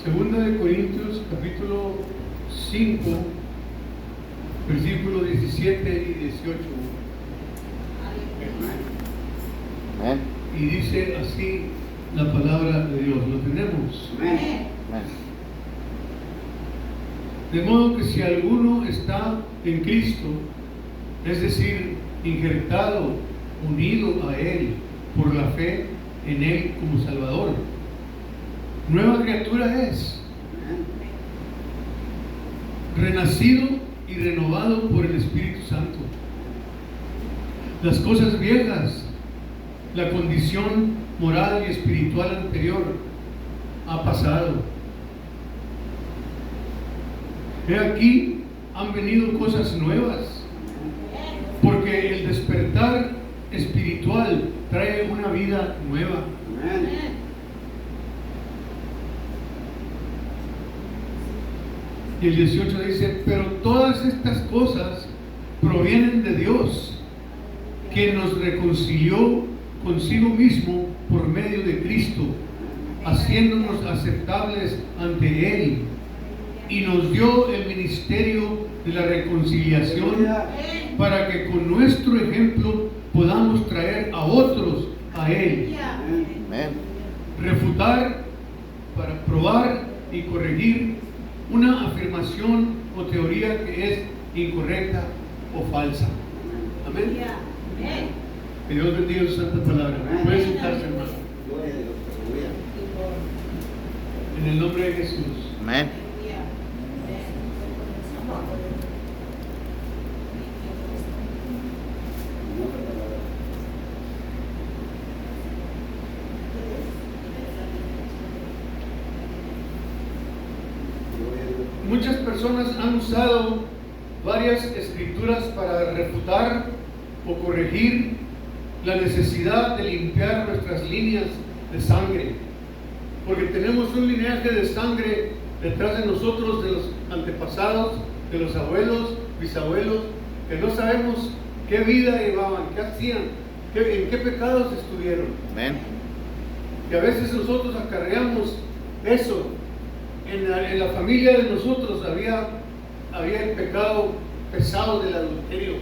Segunda de Corintios, capítulo 5, versículos 17 y 18. Amén. Y dice así la palabra de Dios. ¿Lo tenemos? Amén. De modo que si alguno está en Cristo, es decir, injertado, unido a Él por la fe en Él como Salvador, nueva criatura es, renacido y renovado por el Espíritu Santo. Las cosas viejas, la condición moral y espiritual anterior, ha pasado. He aquí, han venido cosas nuevas, porque el despertar espiritual trae una vida nueva. Y el 18 dice, pero todas estas cosas provienen de Dios, quien nos reconcilió consigo mismo por medio de Cristo, haciéndonos aceptables ante Él, y nos dio el ministerio de la reconciliación para que con nuestro ejemplo podamos traer a otros a Él. Amén. Refutar para probar y corregir una afirmación o teoría que es incorrecta o falsa. Amén. Que Dios bendiga su santa palabra. Puede sentarse, hermano. En el nombre de Jesús. Amén. Muchas personas han usado varias escrituras para refutar o corregir la necesidad de limpiar nuestras líneas de sangre, porque tenemos un linaje de sangre detrás de nosotros, de los antepasados, de los abuelos, bisabuelos, que no sabemos qué vida llevaban, qué hacían, en qué pecados estuvieron. Amén. Que a veces nosotros acarreamos eso. En la familia de nosotros había el pecado pesado del adulterio,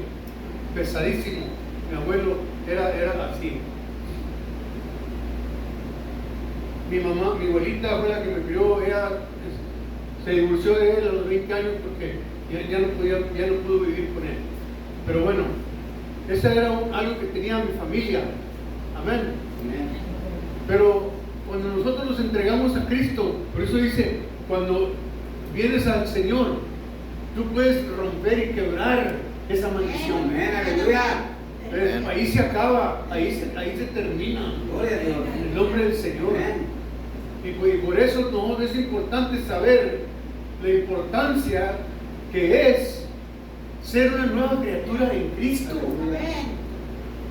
pesadísimo. Mi abuelo era así. Mi abuelita fue la que me crió. Ella se divorció de él a los 20 años porque ya no pudo vivir con él. Pero bueno, esa era algo que tenía mi familia. Amén. Pero cuando nosotros nos entregamos a Cristo, por eso dice, cuando vienes al Señor, tú puedes romper y quebrar esa maldición. Aleluya. Ahí se acaba, ahí se termina. En el nombre del Señor. Y por eso no es importante saber la importancia que es ser una nueva criatura en Cristo.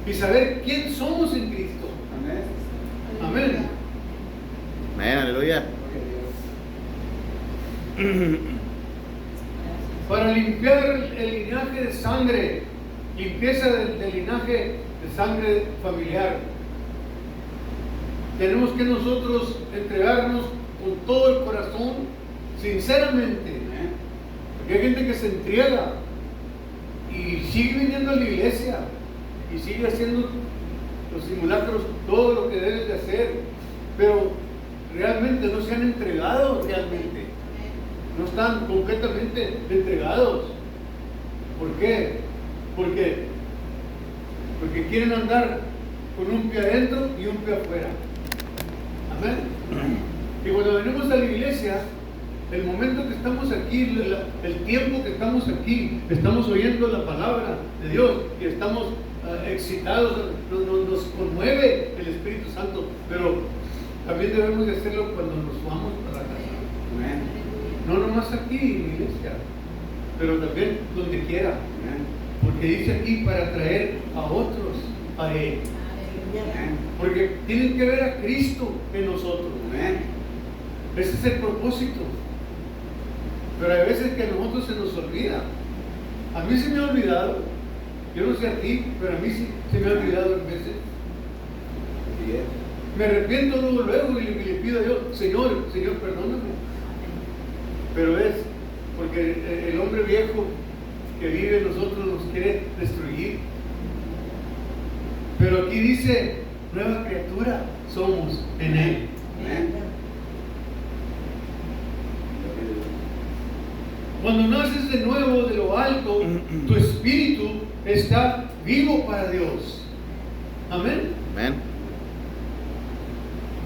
Y saber quién somos en Cristo. Amén. Amén. Aleluya. Para limpiar el linaje de sangre, limpieza del linaje de sangre familiar, tenemos que nosotros entregarnos con todo el corazón, sinceramente. Porque hay gente que se entrega y sigue viniendo a la iglesia y sigue haciendo los simulacros, todo lo que deben de hacer, pero realmente no se han entregado realmente. No están completamente entregados. ¿Por qué? Porque quieren andar con un pie adentro y un pie afuera. Amén. Y cuando venimos a la iglesia, el momento que estamos aquí, el tiempo que estamos aquí, estamos oyendo la palabra de Dios y estamos excitados, nos conmueve el Espíritu Santo, pero también debemos de hacerlo cuando nos vamos para la casa. Amén. No nomás aquí en la iglesia, pero también donde quiera. Porque dice aquí para traer a otros a Él. Porque tienen que ver a Cristo en nosotros. Ese es el propósito. Pero hay veces que a nosotros se nos olvida. A mí se me ha olvidado. Yo no sé a ti, pero a mí sí se me ha olvidado en veces. Me arrepiento luego y le pido a Dios, Señor, perdóname. Pero es porque el hombre viejo que vive en nosotros nos quiere destruir. Pero aquí dice, nueva criatura somos en Él. Cuando naces de nuevo de lo alto, tu espíritu está vivo para Dios. Amén. Amén.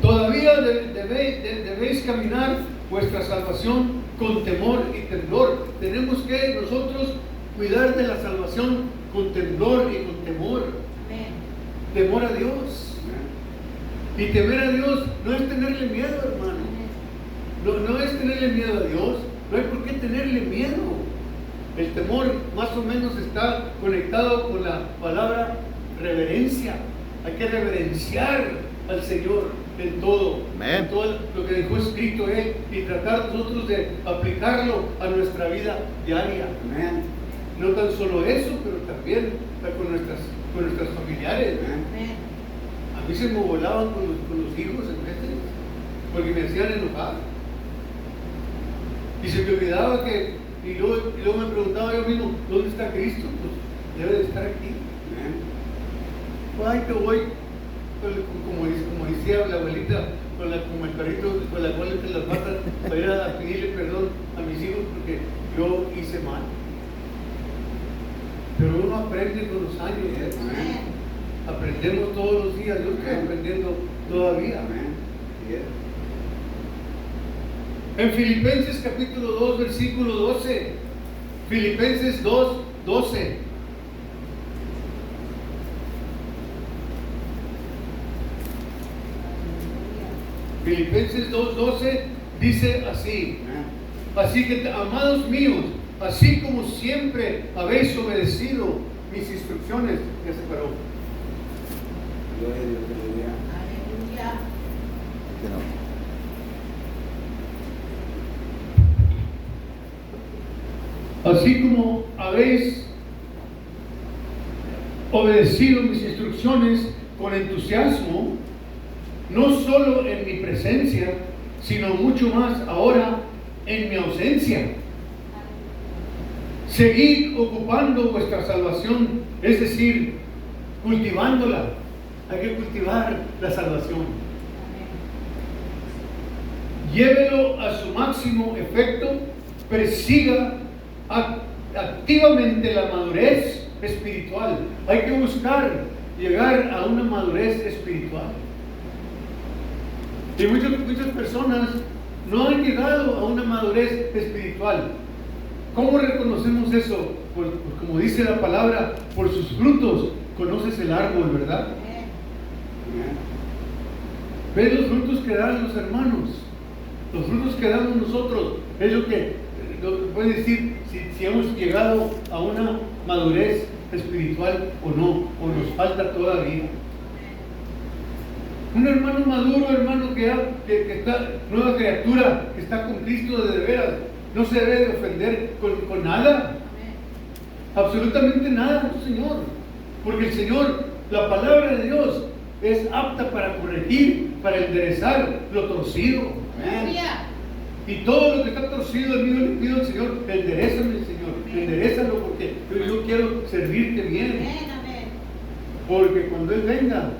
Todavía debéis caminar vuestra salvación con temor y temblor. Tenemos que nosotros cuidar de la salvación con temblor y con temor. Temor a Dios. Y temer a Dios no es tenerle miedo, hermano. No es tenerle miedo a Dios. No hay por qué tenerle miedo. El temor más o menos está conectado con la palabra reverencia. Hay que reverenciar al Señor en todo, Amén. en todo lo que dejó escrito Él, y tratar nosotros de aplicarlo a nuestra vida diaria. Amén. No tan solo eso, pero también con nuestras familiares. A mí se me volaban con los hijos en veces, porque me hacían enojar. Y se me olvidaba que, y luego me preguntaba yo mismo, ¿dónde está Cristo? Pues debe de estar aquí. Ay, te voy, como decía la abuelita, como el perrito con la cola entre las patas, para ir a pedirle perdón a mis hijos porque yo hice mal. Pero uno aprende con los años. Aprendemos todos los días. Yo estoy aprendiendo todavía. En Filipenses capítulo 2, versículo 12. Filipenses 2, 12. Filipenses 2, 12 dice así. Así que, amados míos, así como siempre habéis obedecido mis instrucciones. Ya se paró. Gloria a Dios, aleluya. Que no. Así como habéis obedecido mis instrucciones con entusiasmo, no solo en mi presencia, sino mucho más ahora en mi ausencia. Seguid ocupando vuestra salvación, es decir, cultivándola. Hay que cultivar la salvación. Llévelo a su máximo efecto, persiga activamente la madurez espiritual. Hay que buscar llegar a una madurez espiritual. Y muchas personas no han llegado a una madurez espiritual. ¿Cómo reconocemos eso? Pues como dice la palabra, por sus frutos conoces el árbol, ¿verdad? ¿Ves los frutos que dan los hermanos? Los frutos que damos nosotros es lo que puede decir si hemos llegado a una madurez espiritual o no, o nos falta todavía. Un hermano maduro, hermano que está, nueva criatura, que está con Cristo de veras, no se debe de ofender con nada, absolutamente nada, no, Señor, porque el Señor, la palabra de Dios es apta para corregir, para enderezar lo torcido. Amén. Y todo lo que está torcido, le pido al Señor, enderezame, Señor, enderezalo, porque yo quiero servirte bien. Porque cuando Él venga,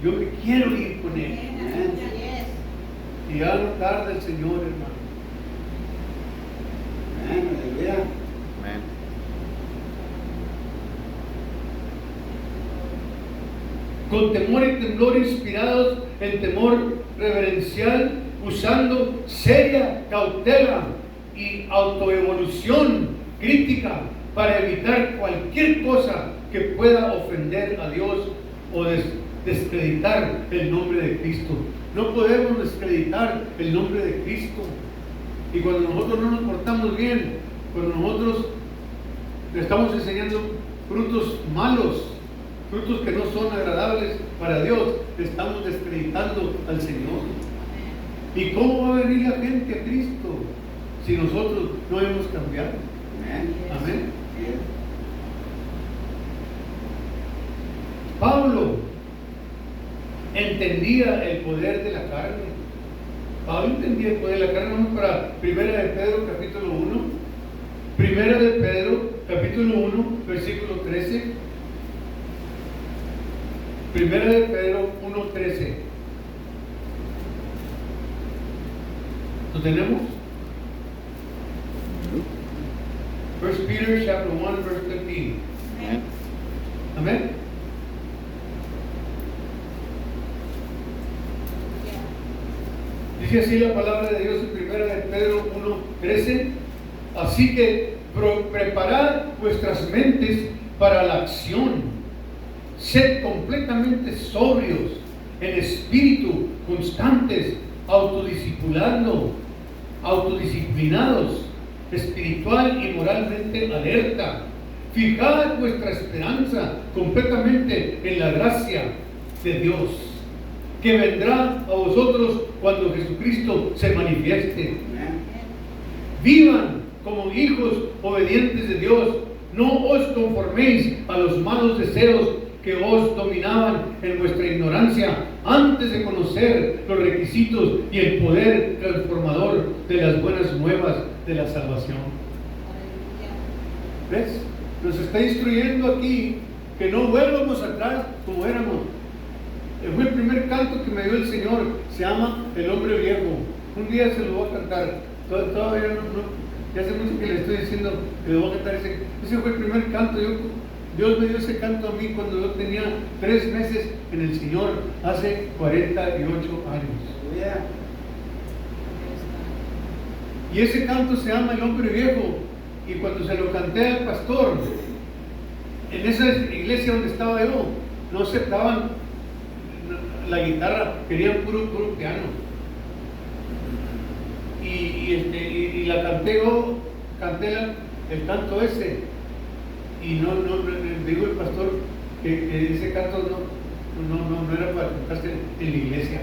yo me quiero ir con Él. Y ya no tarda el Señor, hermano. Aleluya. Amén. Con temor y temblor, inspirados en temor reverencial, usando seria cautela y autoevolución crítica para evitar cualquier cosa que pueda ofender a Dios o descreditar el nombre de Cristo. No podemos descreditar el nombre de Cristo. Y cuando nosotros no nos portamos bien, cuando nosotros le estamos enseñando frutos malos, frutos que no son agradables para Dios, le estamos descreditando al Señor. ¿Y cómo va a venir la gente a Cristo si nosotros no hemos cambiado? Amén. Pablo entendía el poder de la carne. Pablo entendía el poder de la carne. Vamos para Primera de Pedro, capítulo 1. Primera de Pedro, capítulo 1, versículo 13. Primera de Pedro 1:13. ¿Lo tenemos? 1 Peter chapter 1, verse 15. Amén. Amén. Dice así la palabra de Dios en Primera de Pedro 1:13. Así que preparad vuestras mentes para la acción. Sed completamente sobrios, en espíritu, constantes, autodisciplinados, espiritual y moralmente alerta. Fijad vuestra esperanza completamente en la gracia de Dios, que vendrá a vosotros cuando Jesucristo se manifieste. Vivan como hijos obedientes de Dios. No os conforméis a los malos deseos que os dominaban en vuestra ignorancia antes de conocer los requisitos y el poder transformador de las buenas nuevas de la salvación. ¿Ves? Nos está instruyendo aquí que no vuelvamos atrás como éramos. Fue el primer canto que me dio el Señor, se llama El Hombre Viejo. Un día se lo voy a cantar. Todavía no, ya hace mucho que le estoy diciendo que le voy a cantar ese fue el primer canto. Dios me dio ese canto a mí cuando yo tenía 3 meses en el Señor, hace 48 años. Y ese canto se llama El Hombre Viejo. Y cuando se lo canté al pastor, en esa iglesia donde estaba yo, no aceptaban la guitarra, querían puro piano. Y la canté yo, el canto ese. Y no digo el pastor que ese canto no era para cantarse en la iglesia,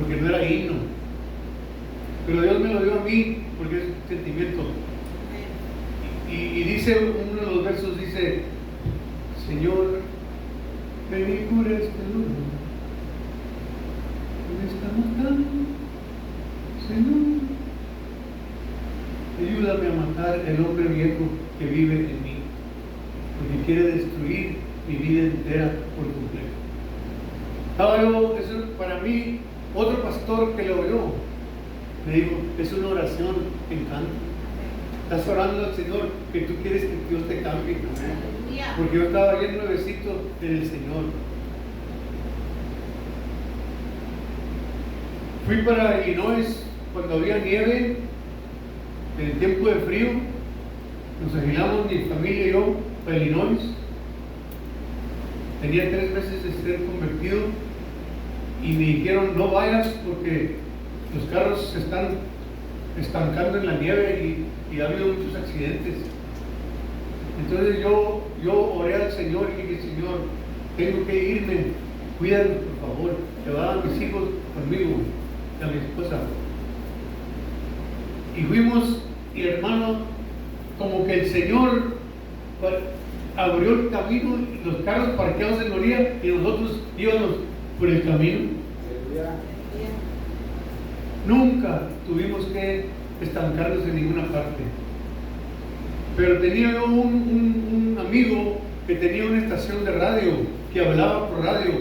porque no era himno. Pero Dios me lo dio a mí porque es sentimiento. Y dice uno de los versos, dice: Señor, ven y cura este dolor. ¿Dónde estamos tan? Señor, ayúdame a matar el hombre viejo que vive en mí, porque quiere destruir mi vida entera por completo. Estaba yo, eso para mí, otro pastor que lo oyó, me dijo: es una oración en canto. Estás orando al Señor que tú quieres que Dios te cambie. Porque yo estaba bien nuevecito en el Señor. Fui para Illinois cuando había nieve, en el tiempo de frío. Nos agilamos mi familia y yo para Illinois. Tenía 3 meses de ser convertido y me dijeron: no vayas porque los carros se están estancando en la nieve y ha habido muchos accidentes. Entonces yo oré al Señor y dije: Señor, tengo que irme, cuídanos por favor, llevar a mis hijos conmigo, a mi esposa. Y fuimos, y hermano, como que el Señor abrió el camino, los carros parqueados en la orilla y nosotros íbamos por el camino. Nunca tuvimos que estancarnos en ninguna parte. Pero tenía yo un amigo que tenía una estación de radio, que hablaba por radio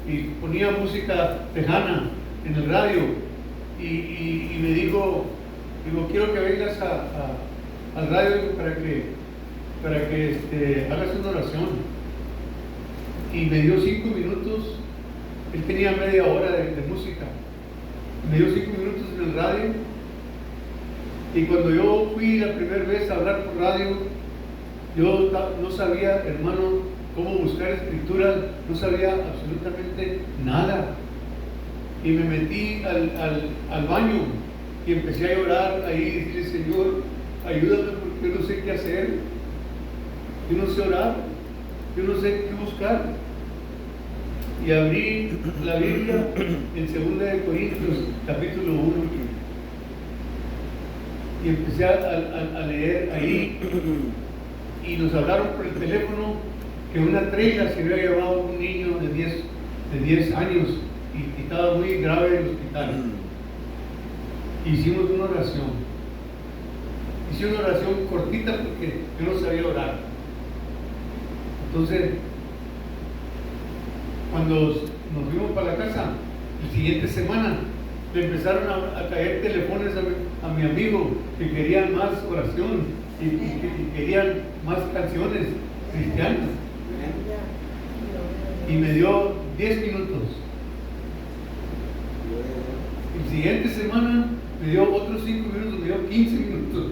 y ponía música tejana en el radio, y me digo, quiero que vengas al radio para que hagas una oración. Y me dio 5 minutos. Él tenía media hora de música. Me dio 5 minutos en el radio. Y cuando yo fui la primera vez a hablar por radio, yo no sabía, hermano, cómo buscar escrituras, no sabía absolutamente nada. Y me metí al baño y empecé a llorar ahí y decirle: Señor, ayúdame porque yo no sé qué hacer. Yo no sé orar, yo no sé qué buscar. Y abrí la Biblia en 2 de Corintios, capítulo 1. Y empecé a leer ahí. Y nos hablaron por el teléfono que una trailer se había llevado a un niño de 10 años y estaba muy grave en el hospital. hicimos una oración. Hice una oración cortita porque yo no sabía orar. Entonces, cuando nos fuimos para la casa, la siguiente semana le empezaron a caer teléfonos a mi amigo que querían más oración y querían más canciones cristianas. Y me dio 10 minutos. La siguiente semana me dio otros 5 minutos, me dio 15 minutos.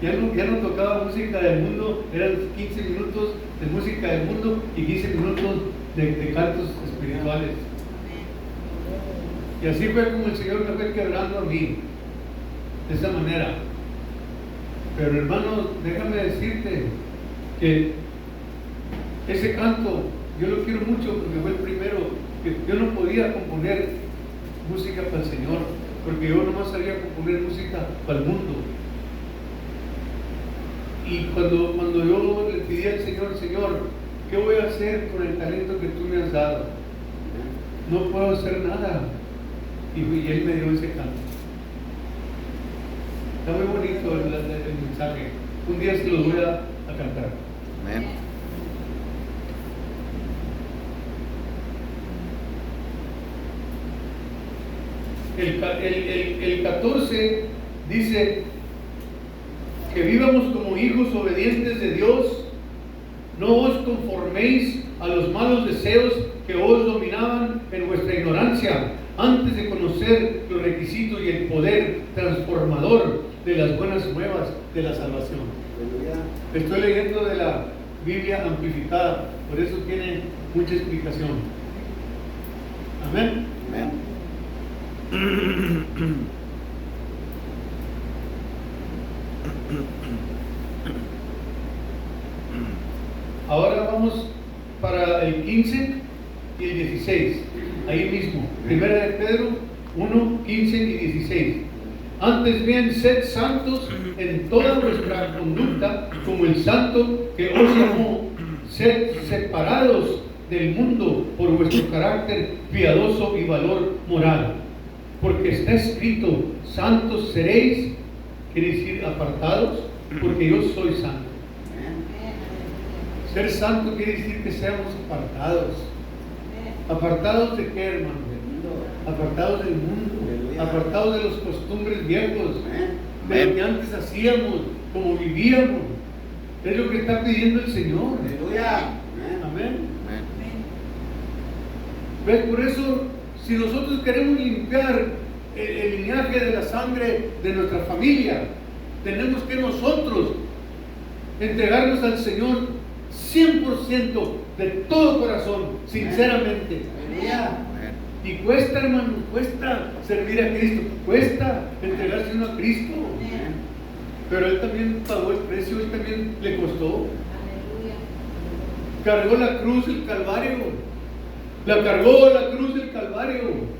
Ya no tocaba música del mundo, eran 15 minutos de música del mundo y 15 minutos de cantos espirituales. Y así fue como el Señor me fue quebrando a mí, de esa manera. Pero hermano, déjame decirte que ese canto, yo lo quiero mucho porque fue el primero, que yo no podía componer música para el Señor, porque yo nomás sabía componer música para el mundo. Y cuando yo le pedí al Señor, Señor, ¿qué voy a hacer con el talento que tú me has dado? No puedo hacer nada. Y Él me dio ese canto. Está muy bonito el mensaje. Un día se los voy a cantar. Amén. El 14 dice que vivamos como hijos obedientes de Dios, no os conforméis a los malos deseos que os dominaban en vuestra ignorancia, antes de conocer los requisitos y el poder transformador de las buenas nuevas de la salvación. Estoy leyendo de la Biblia amplificada, por eso tiene mucha explicación. Amén. Amén. Ahora vamos para el 15 y el 16, ahí mismo, Primera de Pedro 1, 15 y 16. Antes bien, sed santos en toda vuestra conducta, como el santo que os llamó. Sed separados del mundo por vuestro carácter piadoso y valor moral. Porque está escrito, santos seréis, quiere decir apartados, porque yo soy santo. Ser santo quiere decir que seamos apartados. ¿Apartados de qué, hermano? Apartados del mundo, apartados de las costumbres viejos, de lo que antes hacíamos, como vivíamos. Es lo que está pidiendo el Señor. Amén. ¿Ves? Por eso, si nosotros queremos limpiar el linaje de la sangre de nuestra familia, tenemos que nosotros entregarnos al Señor 100% de todo corazón, sinceramente. Y cuesta, hermano, cuesta servir a Cristo, cuesta entregarse uno a Cristo. Pero Él también pagó el precio, Él también le costó. Cargó la cruz del Calvario. Cargó la cruz del Calvario.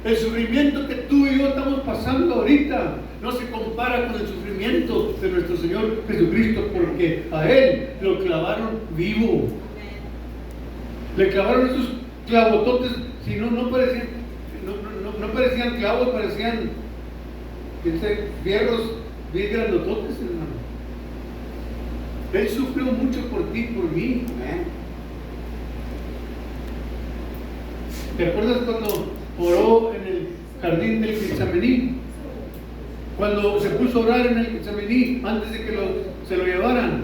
El sufrimiento que tú y yo estamos pasando ahorita no se compara con el sufrimiento de nuestro Señor Jesucristo, porque a Él lo clavaron vivo. Le clavaron esos clavototes, si no parecían clavos, parecían fierros bien grandototes, hermano. Él sufrió mucho por ti, por mí. ¿Te acuerdas cuando oró en el jardín del Getsemaní? Cuando se puso a orar en el Getsemaní antes de que se lo llevaran.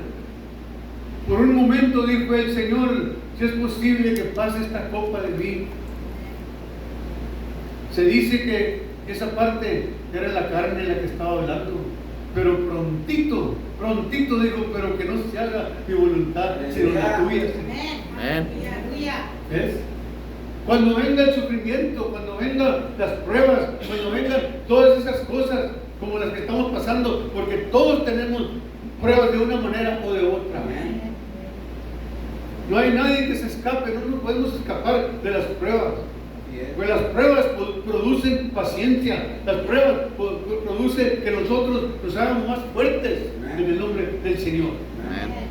Por un momento dijo el Señor, si es posible que pase esta copa de mí. Se dice que esa parte era la carne la que estaba hablando, pero prontito dijo, pero que no se haga mi voluntad, sino la tuya. Amén. ¿Ves? Cuando venga el sufrimiento, cuando vengan las pruebas, cuando vengan todas esas cosas como las que estamos pasando, porque todos tenemos pruebas de una manera o de otra. No hay nadie que se escape, no nos podemos escapar de las pruebas. Pues las pruebas producen paciencia, las pruebas producen que nosotros nos hagamos más fuertes en el nombre del Señor. Amén.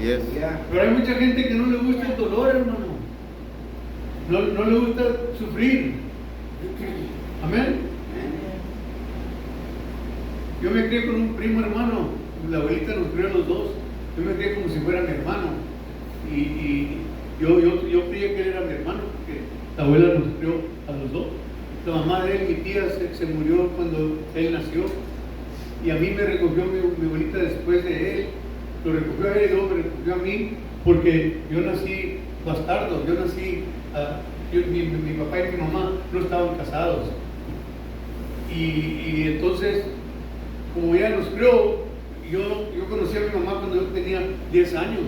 Yes. Pero hay mucha gente que no le gusta el dolor, hermano. No le gusta sufrir. Amén. Yo me crié con un primo hermano, la abuelita nos crió a los dos. Yo me crié como si fuera mi hermano. Y yo creía que él era mi hermano, porque la abuela nos crió a los dos. La mamá de él, mi tía, se murió cuando él nació. Y a mí me recogió mi abuelita después de él. Lo recogió a él y luego me recogió a mí, porque yo nací bastardo. Yo nací, mi papá y mi mamá no estaban casados. Y entonces, como ella nos crió, yo conocí a mi mamá cuando yo tenía 10 años.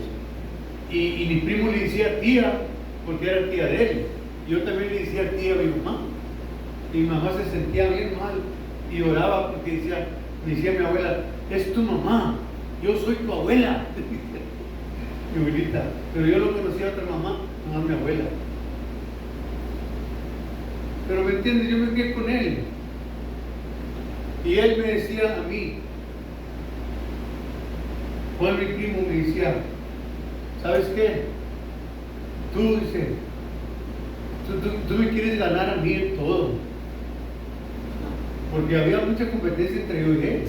Y mi primo le decía tía, porque era tía de él. Yo también le decía tía a mi mamá. Y mi mamá se sentía bien mal y lloraba porque me decía mi abuela, es tu mamá, yo soy tu abuela. Mi abuelita. Pero yo no conocía a otra mamá, nomás mi abuela. Pero me entiendes, yo me quedé con él. Y él me decía a mí, Juan, mi primo, me decía, ¿sabes qué? Tú, dice, tú me quieres ganar a mí en todo. Porque había mucha competencia entre yo y él.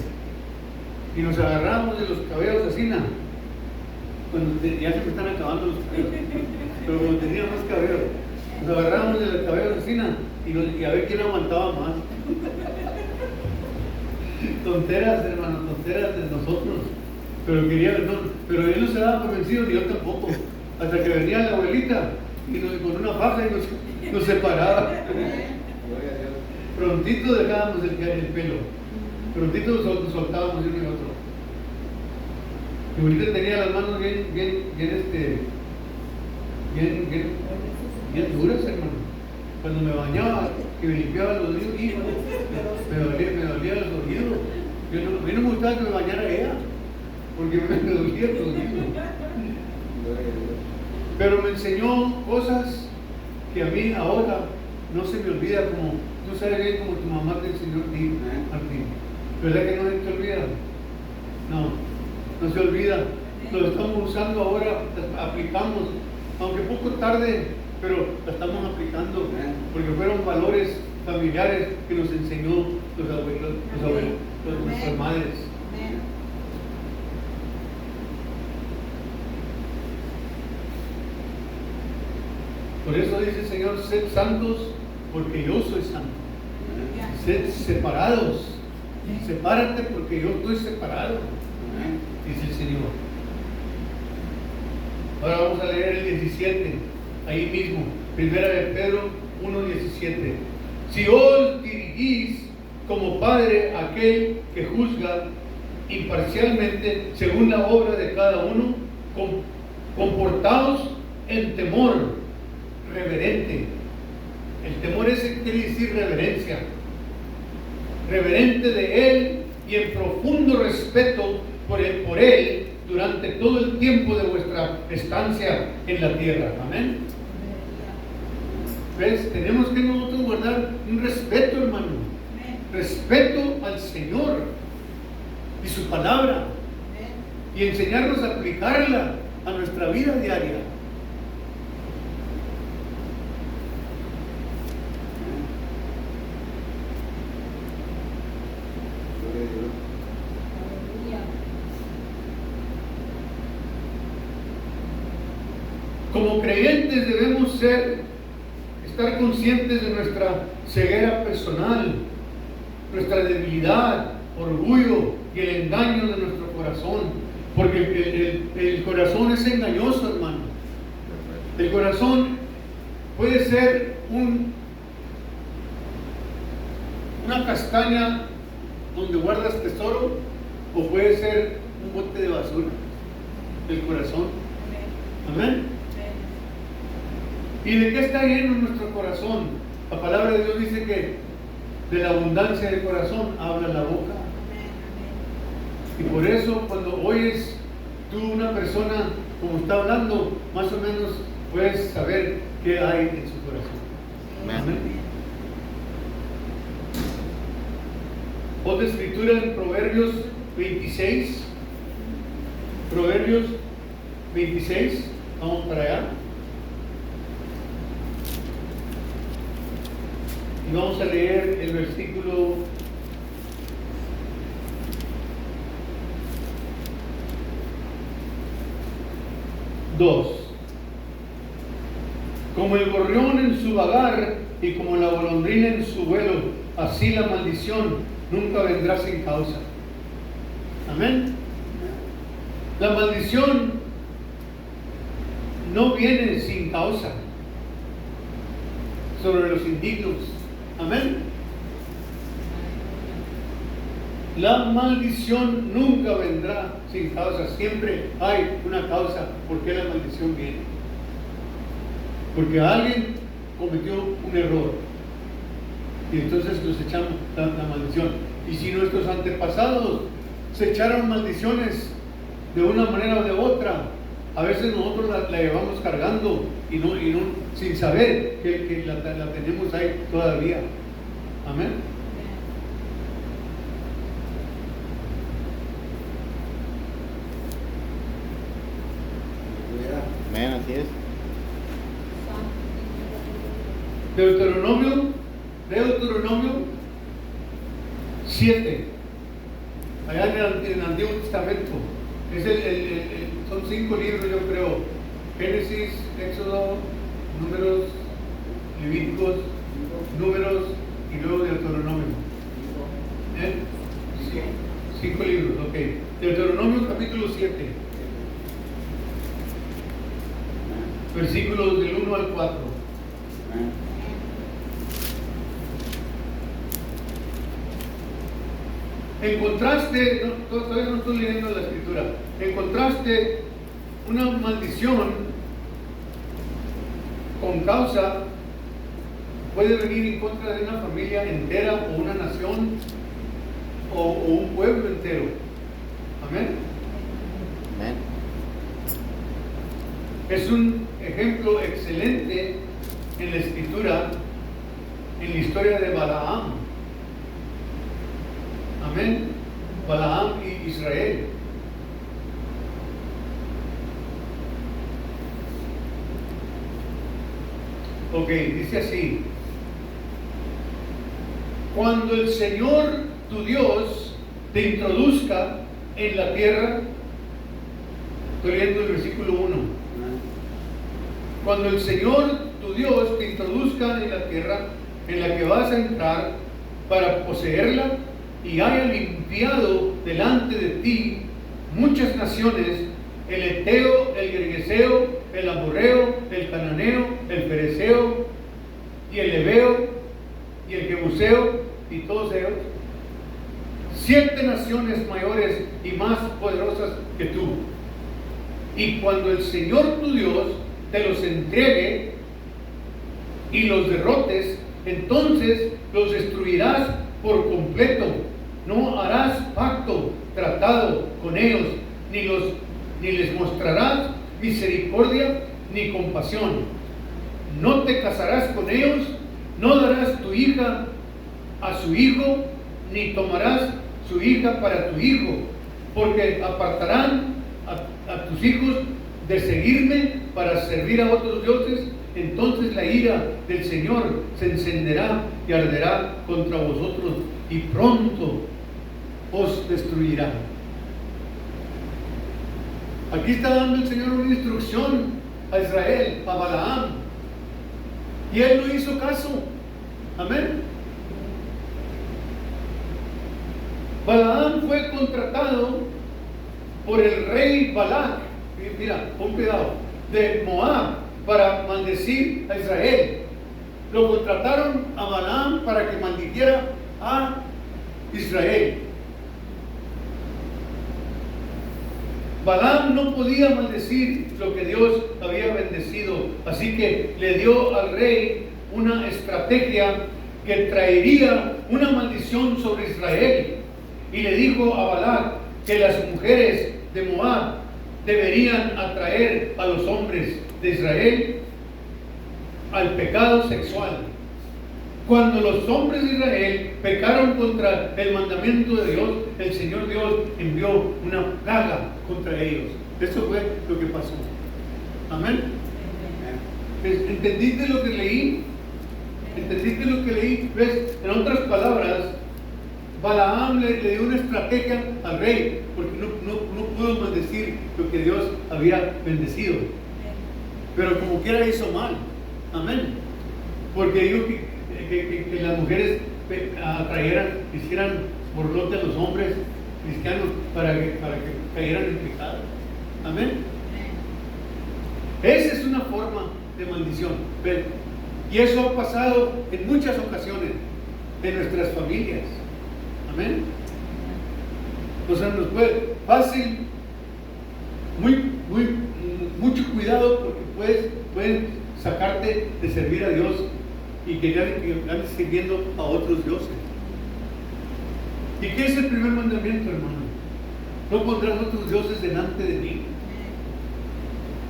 Y nos agarrábamos de los cabellos así, ¿no? Cuando ya se me están acabando los cabellos. Pero cuando tenía más cabello, nos agarrábamos de los cabellos así, ¿no? Y a ver quién aguantaba más. Tonteras, hermano, tonteras de nosotros. Pero él no se daba convencido, ni yo tampoco. Hasta que venía la abuelita y con una faja y nos separaba. Prontito dejábamos el pelo. Prontito soltábamos uno y otro. Mi abuelita tenía las manos bien duras, hermano. Cuando me bañaba, que me limpiaba los oídos, me dolía los oídos. A mí no me gustaba que me bañara ella, porque me dolía los oídos. Pero me enseñó cosas que a mí ahora no se me olvida, como tú sabes bien, como tu mamá te enseñó a ti, Martín. ¿Verdad que no se te olvida? No se olvida. Lo estamos usando ahora, aplicamos, aunque poco tarde, pero lo estamos aplicando, porque fueron valores familiares que nos enseñó los abuelos, nuestras madres. Por eso dice el Señor, sed santos, porque yo soy santo. Sed separados. Sepárate porque yo estoy separado, dice el Señor. Ahora vamos a leer el 17, ahí mismo, 1 de Pedro 1:17. Si os dirigís como padre a aquel que juzga imparcialmente según la obra de cada uno, comportaos en temor reverente. El temor ese quiere decir reverencia. Reverente de Él y en profundo respeto por Él durante todo el tiempo de vuestra estancia en la tierra. Amén. ¿Ves? Tenemos que nosotros guardar un respeto, hermano. Respeto al Señor y su palabra. Y enseñarnos a aplicarla a nuestra vida diaria. Como creyentes debemos estar conscientes de nuestra ceguera personal, nuestra debilidad, orgullo y el engaño de nuestro corazón, porque el corazón es engañoso, hermano. El corazón puede ser una castaña donde guardas tesoro, o puede ser un bote de basura. El corazón. Amén. ¿Y de qué está lleno nuestro corazón? La palabra de Dios dice que de la abundancia del corazón habla la boca. Y por eso cuando oyes tú una persona como está hablando, más o menos puedes saber qué hay en su corazón. Amén. Otra escritura en Proverbios 26. Proverbios 26. Vamos para allá. Y vamos a leer el versículo 2. Como el gorrión en su vagar y como la golondrina en su vuelo, así la maldición nunca vendrá sin causa. Amén. La maldición no viene sin causa sobre los indignos. Amén. La maldición nunca vendrá sin causa. Siempre hay una causa por qué la maldición viene. Porque alguien cometió un error y entonces nos echamos la maldición. Y si nuestros antepasados se echaron maldiciones de una manera o de otra, a veces nosotros la llevamos cargando y no sin saber que la tenemos ahí todavía. Amén. Amén, así es. Deuteronomio 7, allá en el Antiguo Testamento, son 5 libros, yo creo: Génesis, Éxodo, Números, Levíticos, Números y luego Deuteronomio. 5 libros, ok. Deuteronomio capítulo 7, versículos del 1 al 4. Encontraste, todavía no estoy leyendo la escritura, encontraste una maldición con causa, puede venir en contra de una familia entera o una nación o un pueblo entero. Amén. Amén. Es un ejemplo excelente en la escritura, en la historia de Balaam. Amén. Balaam y Israel. Ok, dice así: cuando el Señor tu Dios te introduzca en la tierra, estoy leyendo el versículo 1. Cuando el Señor tu Dios te introduzca en la tierra en la que vas a entrar para poseerla, y haya limpiado delante de ti muchas naciones, el Eteo, el Gergeseo, el Amorreo, el Cananeo, el Fereceo, y el Heveo, y el Jebuseo, y todos ellos, 7 naciones mayores y más poderosas que tú. Y cuando el Señor tu Dios te los entregue y los derrotes, entonces los destruirás por completo. No harás pacto, tratado con ellos, ni les mostrarás misericordia ni compasión. No te casarás con ellos, no darás tu hija a su hijo, ni tomarás su hija para tu hijo, porque apartarán a tus hijos de seguirme para servir a otros dioses. Entonces la ira del Señor se encenderá y arderá contra vosotros, y pronto os destruirá. Aquí está dando el Señor una instrucción a Israel, a Balaam, y él no hizo caso. Amén. Balaam fue contratado por el rey Balac, mira, pon cuidado, de Moab, para maldecir a Israel. Lo contrataron a Balaam para que maldijera a Israel. Balaam no podía maldecir lo que Dios había bendecido, así que le dio al rey una estrategia que traería una maldición sobre Israel, y le dijo a Balac que las mujeres de Moab deberían atraer a los hombres de Israel al pecado sexual. Cuando los hombres de Israel pecaron contra el mandamiento de Dios, el Señor Dios envió una plaga contra ellos. Eso fue lo que pasó. Amén. ¿Entendiste lo que leí? ¿Entendiste lo que leí? ¿Ves? En otras palabras, Balaam le dio una estrategia al rey, porque no pudo maldecir lo que Dios había bendecido. Pero como quiera hizo mal. Amén. Porque dijo que las mujeres hicieran borlote a los hombres cristianos para que cayeran en pecado. Amén. Esa es una forma de maldición. Y eso ha pasado en muchas ocasiones en nuestras familias. Amén. O sea, nos puede fácil, mucho cuidado, porque pueden sacarte de servir a Dios y que andes sirviendo a otros dioses. ¿Y qué es el primer mandamiento, hermano? No pondrás otros dioses delante de mí.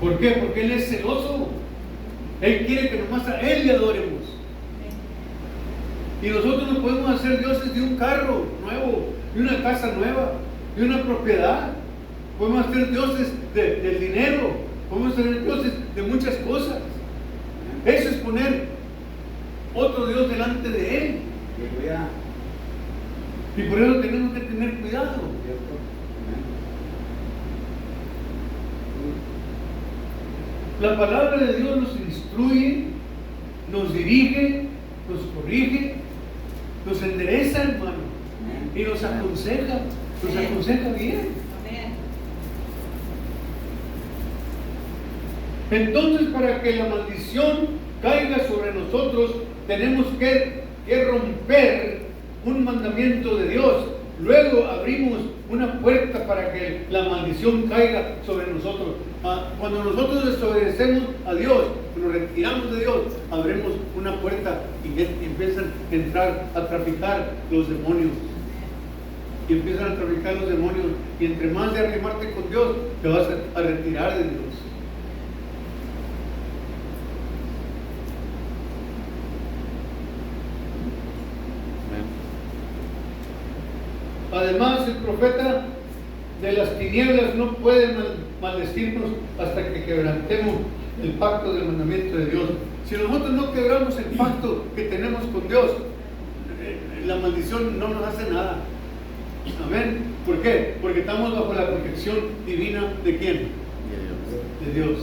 ¿Por qué? Porque Él es celoso. Él quiere que nomás a Él le adoremos. Y nosotros no podemos hacer dioses de un carro nuevo, de una casa nueva, de una propiedad. Podemos hacer dioses del dinero, podemos hacer dioses de muchas cosas. Eso es poner otro Dios delante de Él. Y por eso tenemos que tener cuidado. La palabra de Dios nos instruye, nos dirige, nos corrige, nos endereza, hermano, y nos aconseja bien. Entonces, para que la maldición caiga sobre nosotros, tenemos que romper un mandamiento de Dios. Luego abrimos una puerta para que la maldición caiga sobre nosotros. Cuando nosotros desobedecemos a Dios, nos retiramos de Dios, abrimos una puerta y empiezan a entrar a traficar los demonios. Y empiezan a traficar los demonios. Y entre más de arrimarte con Dios, te vas a retirar de Dios. Además, el profeta de las tinieblas no puede maldecirnos hasta que quebrantemos el pacto del mandamiento de Dios. Si nosotros no quebramos el pacto que tenemos con Dios, la maldición no nos hace nada. Amén. ¿Por qué? Porque estamos bajo la protección divina ¿de quién? De Dios.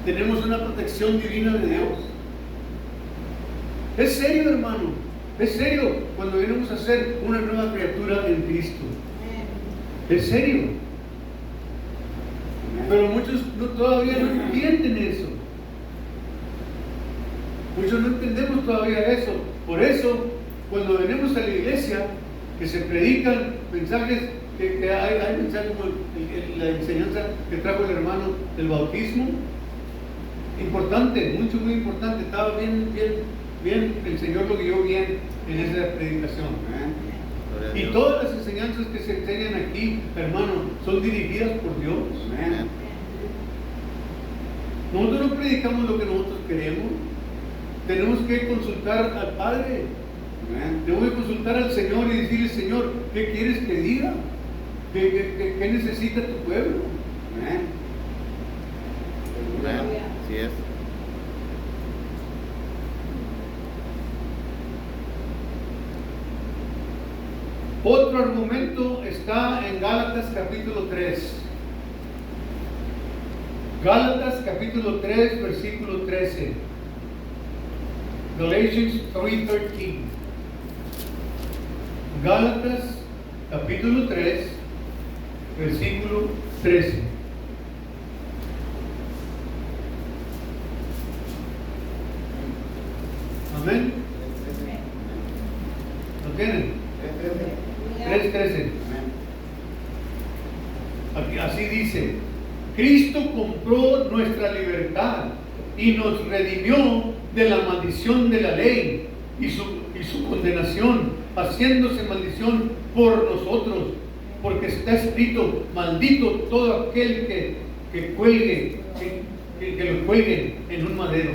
Tenemos una protección divina de Dios. Es serio, hermano. Es serio cuando venimos a ser una nueva criatura en Cristo. Es serio. Pero muchos todavía no entienden eso. Muchos no entendemos todavía eso. Por eso, cuando venimos a la iglesia, que se predican mensajes, que hay mensajes como la enseñanza que trajo el hermano del bautismo, importante, muy importante. Estaba bien, el Señor lo guió bien en esa predicación. Y todas las enseñanzas que se enseñan aquí, hermano, son dirigidas por Dios. Nosotros no predicamos lo que nosotros queremos. Tenemos que consultar al Padre. Tenemos que consultar al Señor y decirle: Señor, ¿qué quieres que diga? ¿Qué necesita tu pueblo? Así es. Otro argumento está en Gálatas capítulo 3. Gálatas capítulo 3, versículo 13. Galatians 3:13. Gálatas capítulo 3, versículo 13. Amén. ¿Lo tienen? 3:13. Aquí, así dice: Cristo compró nuestra libertad y nos redimió de la maldición de la ley y su condenación, haciéndose maldición por nosotros, porque está escrito: maldito todo aquel que cuelgue, que lo cuelguen en un madero.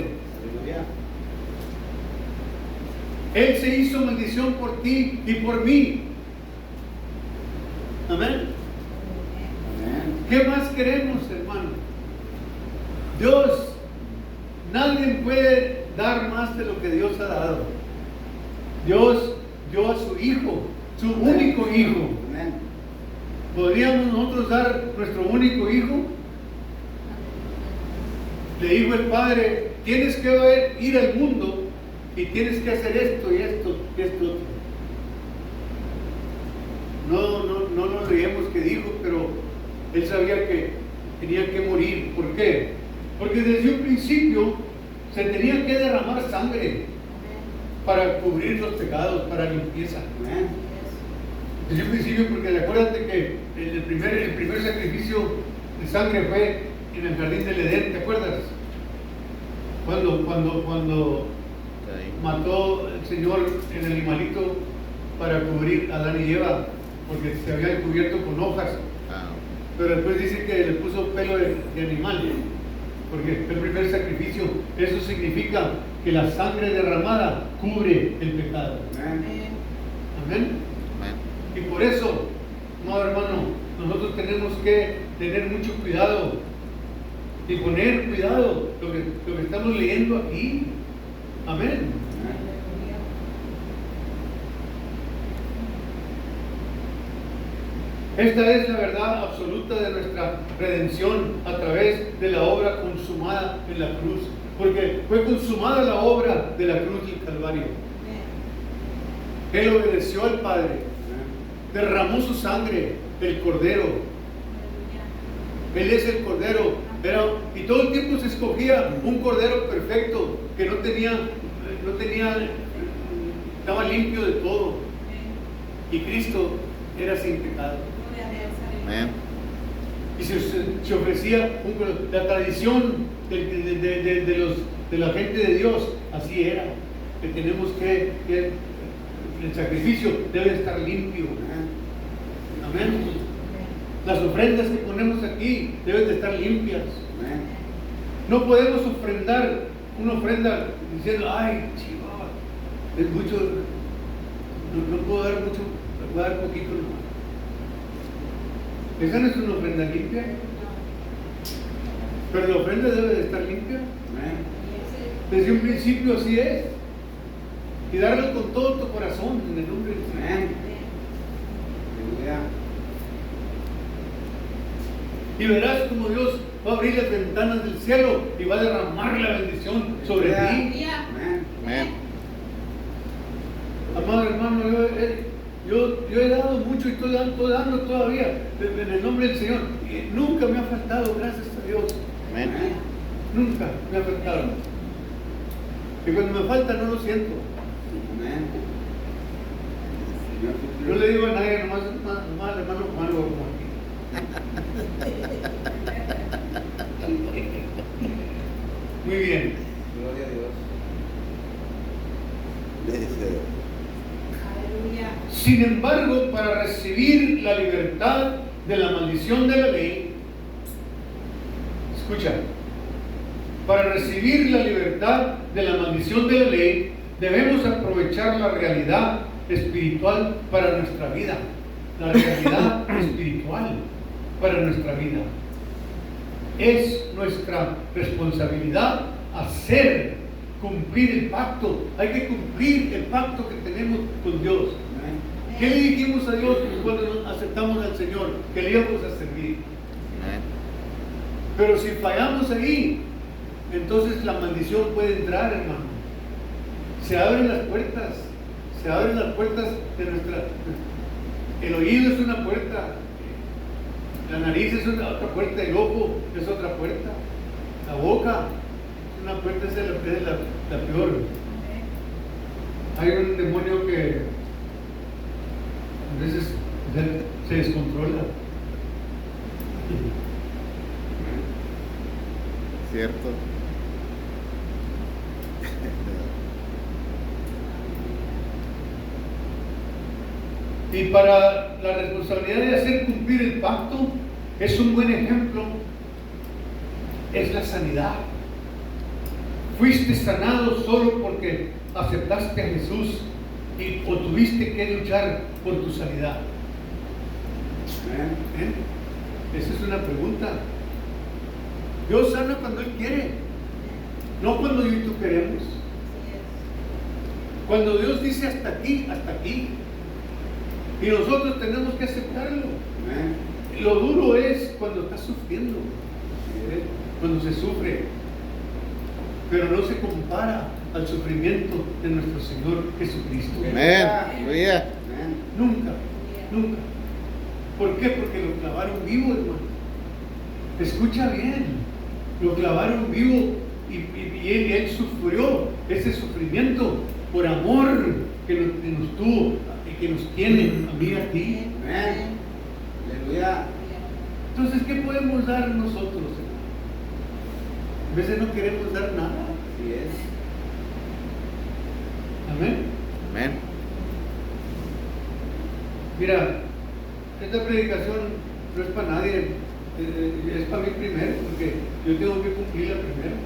Él se hizo maldición por ti y por mí. Amén. ¿Qué más queremos, hermano? Dios, nadie puede dar más de lo que Dios ha dado. Dios dio a su Hijo, su único Hijo. Amén. ¿Podríamos nosotros dar nuestro único Hijo? Le dijo el Padre, tienes que ir al mundo y tienes que hacer esto y esto y esto otro. No lo leemos que dijo, pero él sabía que tenía que morir. ¿Por qué? Porque desde un principio se tenía que derramar sangre para cubrir los pecados, para limpieza. Amén. Desde un principio, porque acuérdate que el primer sacrificio de sangre fue en el jardín del Edén, ¿te acuerdas? Cuando mató el Señor el animalito para cubrir a Adán y Eva, porque se habían cubierto con hojas. Pero después dice que le puso pelo de animal, porque fue el primer sacrificio. Eso significa que la sangre derramada cubre el pecado. Amén. Amén. Y por eso, no, hermano, nosotros tenemos que tener mucho cuidado y poner cuidado lo que estamos leyendo aquí. Amén. Esta es la verdad absoluta de nuestra redención a través de la obra consumada en la cruz, porque fue consumada la obra de la cruz del Calvario. Él obedeció al Padre, derramó su sangre, el Cordero. Él es el Cordero, y todo el tiempo se escogía un Cordero perfecto, que no tenía, estaba limpio de todo, y Cristo era sin pecado. Amén. Y se ofrecía la tradición de la gente de Dios, así era, que tenemos que el sacrificio debe estar limpio. Amén. Las ofrendas que ponemos aquí deben de estar limpias. No podemos ofrendar una ofrenda diciendo, ay, chihuahua, es mucho, no puedo dar mucho, voy a dar poquito nomás. Esa no es una ofrenda limpia. Pero la ofrenda debe de estar limpia. Desde un principio así es. Y darlo con todo tu corazón en el nombre del Señor. Y verás como Dios va a abrir las ventanas del cielo y va a derramar la bendición sobre ti. Amén. Amado hermano, yo he dado mucho y estoy dando todavía en el nombre del Señor. Y nunca me ha faltado, gracias a Dios. Amén. Nunca me ha faltado. Y cuando me falta no lo siento. No le digo a nadie, nomás hermano Juan o como aquí. Muy bien. Gloria a Dios. Sin embargo, para recibir la libertad de la maldición de la ley, escucha, para recibir la libertad de la maldición de la ley, debemos aprovechar la realidad espiritual para nuestra vida. La realidad espiritual para nuestra vida. Es nuestra responsabilidad cumplir el pacto. Hay que cumplir el pacto que tenemos con Dios. ¿Qué le dijimos a Dios cuando nos aceptamos al Señor? Que le íbamos a servir. Pero si fallamos ahí, entonces la maldición puede entrar, hermano. Se abren las puertas de nuestra... El oído es una puerta, la nariz es otra puerta, el ojo es otra puerta, la boca es una puerta, esa es la peor. Hay un demonio que a veces se descontrola. Cierto. Y para la responsabilidad de hacer cumplir el pacto, es un buen ejemplo, es la sanidad. Fuiste sanado solo porque aceptaste a Jesús o tuviste que luchar por tu sanidad. Esa es una pregunta. Dios sana cuando Él quiere, no cuando yo y tú queremos. Cuando Dios dice hasta aquí, hasta aquí. Y nosotros tenemos que aceptarlo. Amén. Lo duro es cuando estás sufriendo, cuando se sufre, pero no se compara al sufrimiento de nuestro Señor Jesucristo. Amén. Aleluya. Amén. Nunca, nunca. ¿Por qué? Porque lo clavaron vivo, hermano. Escucha bien, lo clavaron vivo y él sufrió ese sufrimiento por amor que nos tuvo y que nos tiene a mí y a ti. Amén. Aleluya. Entonces, ¿qué podemos dar nosotros, hermano? A veces no queremos dar nada. Así es. Amén. Amén. Mira, esta predicación no es para nadie, es para mí primero, porque yo tengo que cumplirla primero.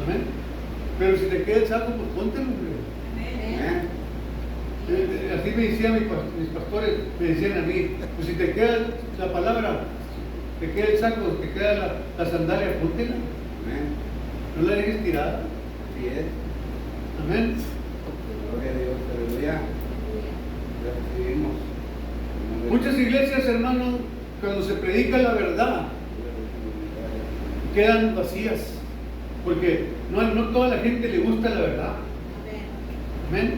Amén. Pero si te queda el saco, pues póntelo, hombre. Amén. Así me decían mis pastores, me decían a mí, pues si te queda la palabra, te queda el saco, te queda la sandalia, póntela. Amén. No la dejes tirada. Así es. Amén. Gloria a Dios. Aleluya. Ya recibimos. Muchas iglesias, hermano, cuando se predica la verdad, quedan vacías, porque no toda la gente le gusta la verdad. Amén.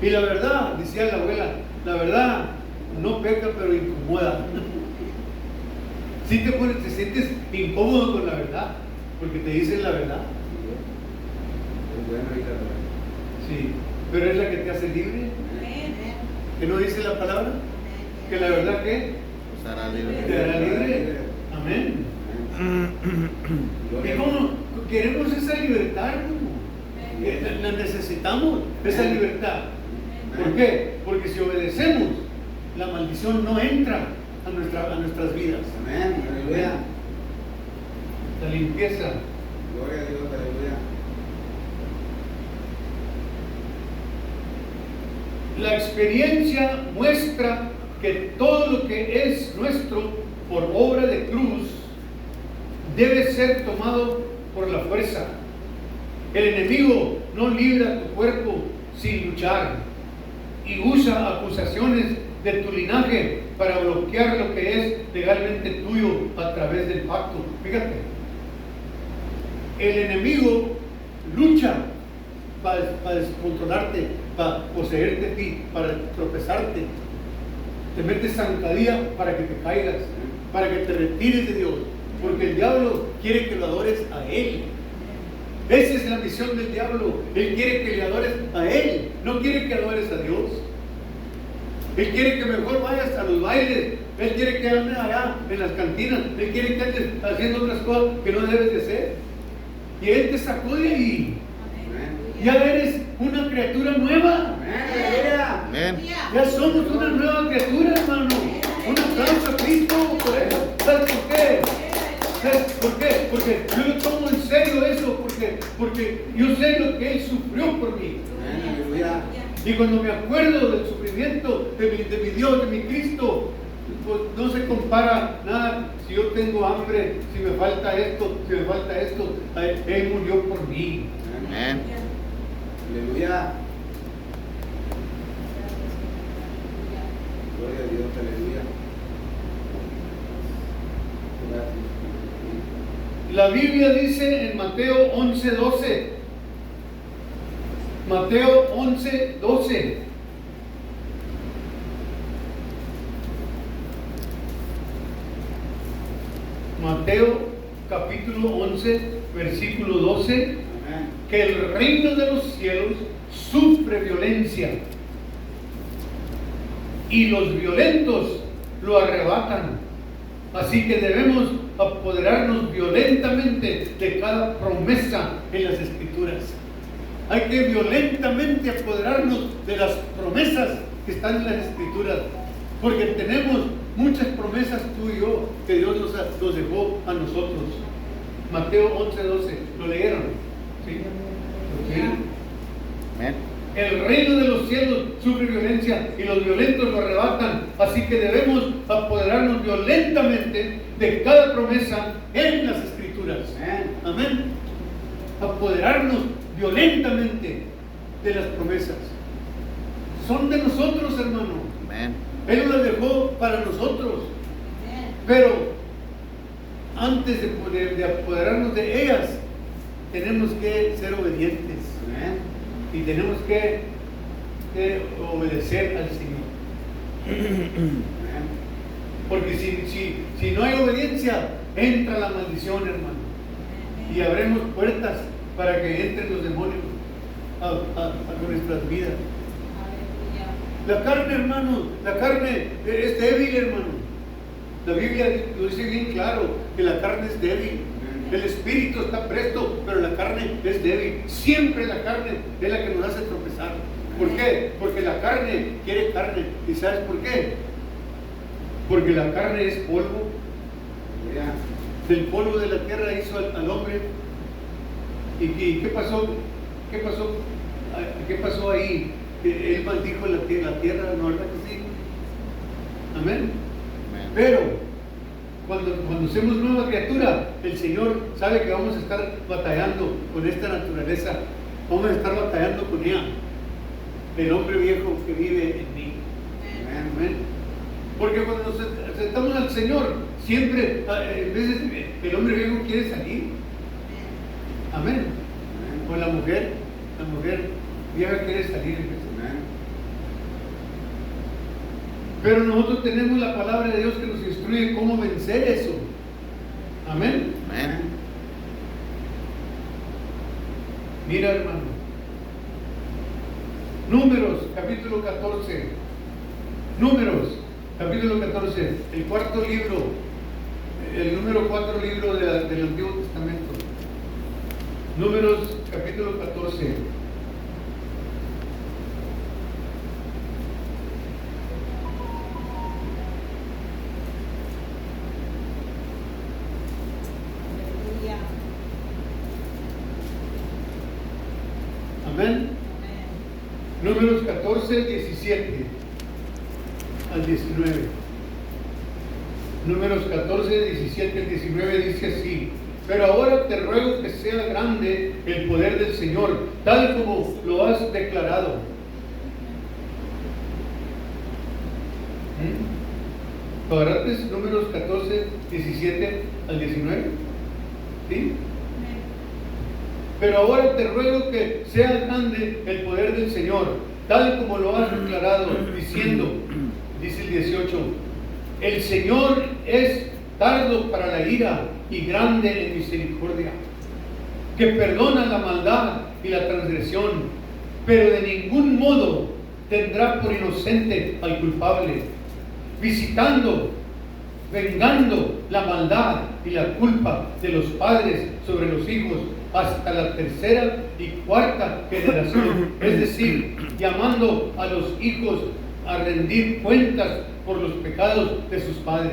Y la verdad, decía la abuela, la verdad no peca pero incomoda. Si te sientes incómodo con la verdad, porque te dicen la verdad. Es bueno ir a la verdad. Sí, pero es la que te hace libre. ¿Que no dice la palabra? Que la verdad que Pues hará te libre. hará libre. Amén. ¿Y cómo queremos esa libertad, hermano? La necesitamos, esa libertad. ¿Por qué? Porque si obedecemos, la maldición no entra a nuestras vidas. Amén. Aleluya. La limpieza. Gloria a Dios. Aleluya. La experiencia muestra que todo lo que es nuestro por obra de cruz debe ser tomado por la fuerza. El enemigo no libra tu cuerpo sin luchar y usa acusaciones de tu linaje para bloquear lo que es legalmente tuyo a través del pacto. Fíjate, el enemigo lucha para descontrolarte, para poseerte a ti, para tropezarte. Te metes zancadilla para que te caigas, para que te retires de Dios, porque el diablo quiere que lo adores a Él. Esa es la misión del diablo. Él quiere que le adores a Él, no quiere que adores a Dios. Él quiere que mejor vayas a los bailes, Él quiere que andes allá en las cantinas, Él quiere que andes haciendo otras cosas que no debes de hacer. Y Él te sacó de ahí. Ya eres una criatura nueva. Amén. Ya somos una nueva criatura, hermano. Un aplauso a Cristo por eso. ¿Sabes por qué? ¿Sabes por qué? Porque yo lo tomo en serio eso, porque yo sé lo que Él sufrió por mí. Aleluya. Y cuando me acuerdo del sufrimiento de mi Dios, de mi Cristo, pues no se compara nada. Si yo tengo hambre, si me falta esto, Él murió por mí. Amén. Aleluya. Gloria a Dios. Aleluya. Gracias. La Biblia dice en Mateo 11:12. Mateo 11:12. Mateo capítulo 11, versículo 12. Amén. Que el reino de los cielos sufre violencia y los violentos lo arrebatan. Así que debemos apoderarnos violentamente de cada promesa en las Escrituras. Hay que violentamente apoderarnos de las promesas que están en las Escrituras, porque tenemos muchas promesas tú y yo que Dios nos dejó a nosotros. Mateo 11:12, ¿lo leyeron? ¿Sí? ¿Sí? Amén. El reino de los cielos sufre violencia y los violentos lo arrebatan. Así que debemos apoderarnos violentamente de cada promesa en las Escrituras. Amén. Amén. Apoderarnos violentamente. de las promesas. Son de nosotros, hermano. Amén. Él nos las dejó para nosotros. Pero antes de apoderarnos de ellas, tenemos que ser obedientes. Y tenemos que obedecer al Señor. Porque si no hay obediencia, entra la maldición, hermano. Y abrimos puertas para que entren los demonios a nuestras vidas. La carne, hermano, la carne es débil, hermano. La Biblia lo dice bien claro, que la carne es débil. El espíritu está presto, pero la carne es débil. Siempre la carne es la que nos hace tropezar. ¿Por qué? Porque la carne quiere carne. ¿Y sabes por qué? Porque la carne es polvo. Del polvo de la tierra hizo al hombre. ¿Y qué pasó? ¿Qué pasó ahí? Él maldijo la tierra, ¿no? ¿Verdad que sí? Amén. Pero cuando somos nueva criatura, el Señor sabe que vamos a estar batallando con esta naturaleza. Vamos a estar batallando con ella. El hombre viejo que vive en mí. Amén. Porque cuando nos acercamos al Señor, siempre, en veces, el hombre viejo quiere salir. Amén. O la mujer vieja quiere salir. Pero nosotros tenemos la palabra de Dios que nos instruye cómo vencer eso. Amén. Amén. Mira, hermano. Números, capítulo 14. Números, capítulo 14. El cuarto libro, el número 4 libro del Antiguo Testamento. Números, capítulo 14. Amén. Números 14, 17 al 19. Números 14, 17 al 19 dice así: pero ahora te ruego que sea grande el poder del Señor, tal como lo has declarado. ¿Parates? Números 14, 17 al 19. ¿Sí? Pero ahora te ruego que sea grande el poder del Señor, tal como lo has declarado, diciendo, dice el 18, el Señor es tardo para la ira y grande en misericordia, que perdona la maldad y la transgresión, pero de ningún modo tendrá por inocente al culpable, visitando, vengando la maldad y la culpa de los padres sobre los hijos, hasta la tercera y cuarta generación, es decir, llamando a los hijos a rendir cuentas por los pecados de sus padres.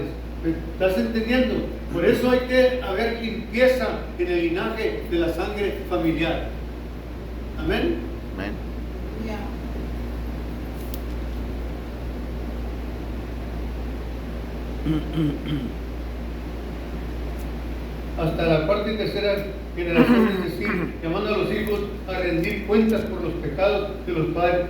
¿Estás entendiendo? Por eso hay que haber limpieza en el linaje de la sangre familiar. Amén. Amén. Hasta la cuarta y tercera generación, es decir, llamando a los hijos a rendir cuentas por los pecados de los padres.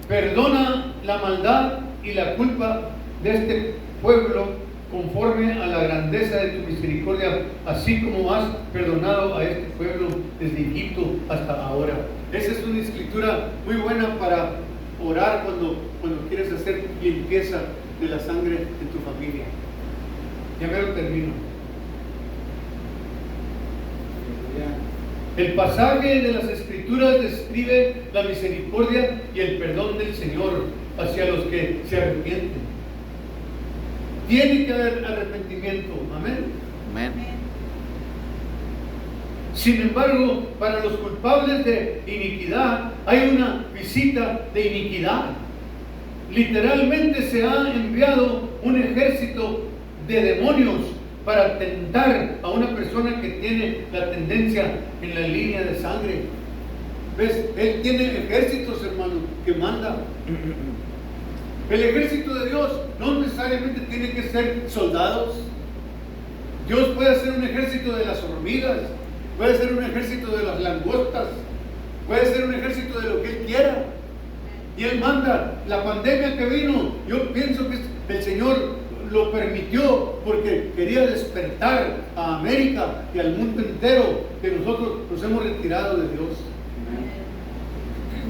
Perdona la maldad y la culpa de este pueblo conforme a la grandeza de tu misericordia, así como has perdonado a este pueblo desde Egipto hasta ahora. Esa es una escritura muy buena para orar cuando quieres hacer limpieza de la sangre de tu familia. Ya me lo termino. El pasaje de las Escrituras describe la misericordia y el perdón del Señor hacia los que se arrepienten. Tiene que haber arrepentimiento. Amén. Amén. Sin embargo, para los culpables de iniquidad hay una visita de iniquidad. Literalmente se ha enviado un ejército de demonios para tentar a una persona que tiene la tendencia en la línea de sangre. ¿Ves? Él tiene ejércitos, hermano, que manda. El ejército de Dios no necesariamente tiene que ser soldados. Dios puede hacer un ejército de las hormigas, puede ser un ejército de las langostas, puede ser un ejército de lo que Él quiera. Y Él manda. La pandemia que vino, yo pienso que el Señor lo permitió porque quería despertar a América y al mundo entero que nosotros nos hemos retirado de Dios.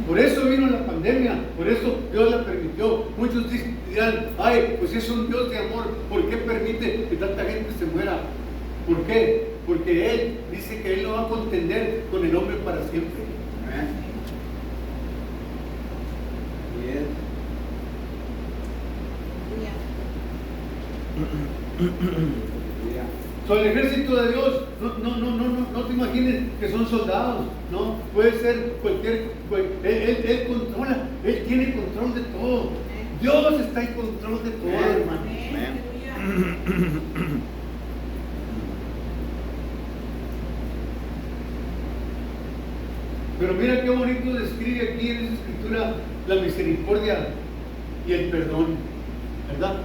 Por eso vino la pandemia, por eso Dios la permitió. Muchos dirán, ay, pues es un Dios de amor, ¿por qué permite que tanta gente se muera? ¿Por qué? Porque Él dice que Él no va a contender con el hombre para siempre. Bien. El ejército de Dios, no te imagines que son soldados, no, puede ser Él controla, Él tiene control de todo. Dios está en control de todo, hermano. Pero mira qué bonito describe aquí en esa escritura la misericordia y el perdón, ¿verdad?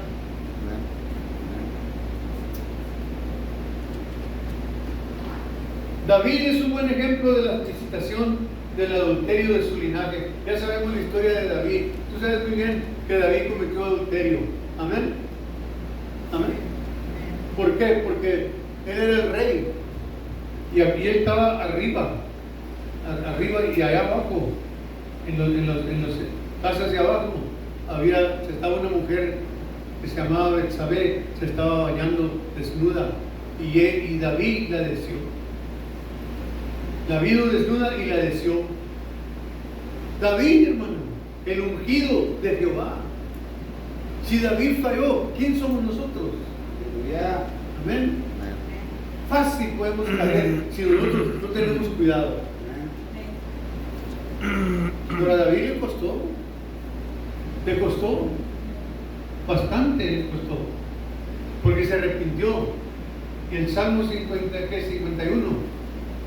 David es un buen ejemplo de la visitación del adulterio de su linaje. Ya sabemos la historia de David. Tú sabes muy bien que David cometió adulterio. Amén. Amén. ¿Por qué? Porque él era el rey. Y aquí él estaba arriba y allá abajo, en las casas de abajo, estaba una mujer que se llamaba Betsabé, se estaba bañando desnuda. Y David la deseó. La vio desnuda y la deseó. David, hermano, el ungido de Jehová. Si David falló, ¿quién somos nosotros? Amén. Fácil podemos caer si nosotros no tenemos cuidado. Pero a David le costó bastante, le costó, porque se arrepintió. Y el Salmo 51,